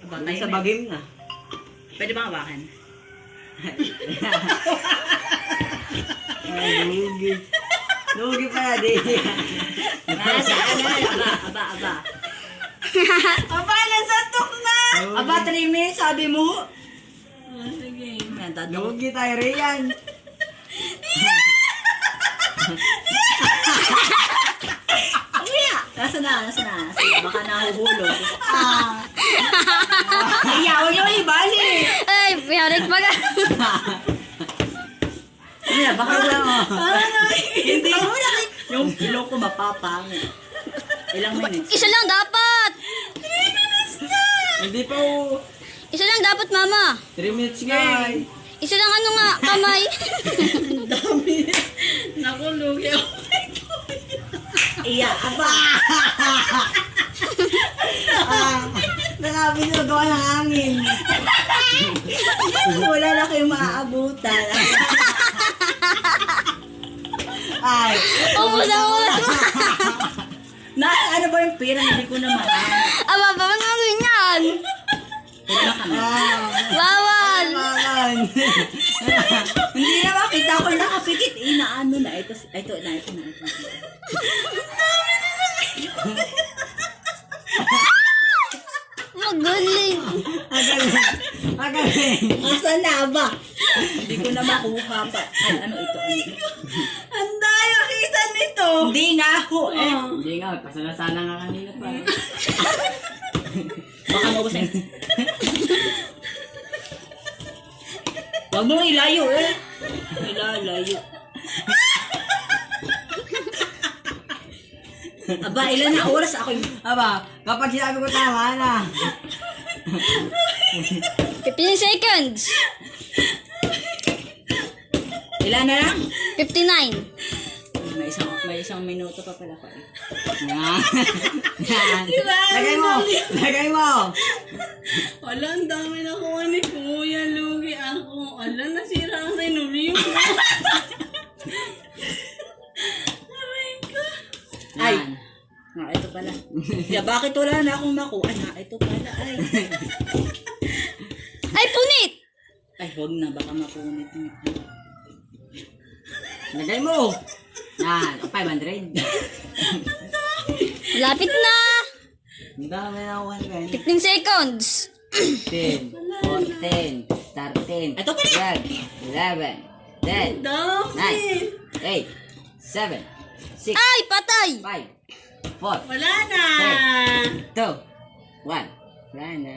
Aba, Yung tayo sa na. bagim na. Pwede ba hawakan? Ay, lugi. Lugi pa na din. Saan na? Aba. Aba, nasatok na! Aba, 3 minutes, sabi mo. Sige. Yan, tatlo. Lugi tayo, Rian. Nasa na? Baka nahuhulog. Iyaw niyo, ibali. Ay, piyarik pa ka. Baka hindi mo na. Yung pillow ko mapapangit. Ilang minutes? Isa lang dapat. Hindi pa oh. Isa lang dapat, mama. 3 minutes nga. Isa lang ano nga, kamay. Ang dami. Naku, lugi ako. Iya, aba. Nakabinagawa ng hangin. Wala na kayong maaabutan. Ay. Ubus ang ulas mo. Ano ba yung pira? Hindi ko na mahanap. Aba, ba man ano yan? Wala kami. Bawal. Maman. Hindi na makita ko nakapikit. Inaano na. Ito na. Magaling. Magaling. Asan na ba? Hindi ko na makuha pa. Ay, ano ito? Ang daya kita nito. Hindi nga ako eh. Hindi nga, pasalasala nga kanina pa. Baka maubos na yun. Huwag mong ilayo eh. Ilalayo. Aba, ilan na oras ako yung... Aba, kapag sinabi ko tama na. 15 seconds. Ilan na lang? 59. May isang minuto pa pala ko eh. Yan. Yan. Lagay mo. Wala, ang dami na kuha ni Kuya. Lugi ako. Wala, nasira ang sinuli mo. Ay! Ito pala. Ya, bakit wala na akong makuha? Ito pala. Ay, punit. Ay, huwag na. Baka mapunit. Lagay mo. Yan. 500. Lapit na. Ang dami na 120. 15 seconds. 10, 14, 13, Ito pala. 12, 11, 10, 9, 8, 7, 6, Ay, patay. 5, 4, Wala na. 2, 1. Wala na.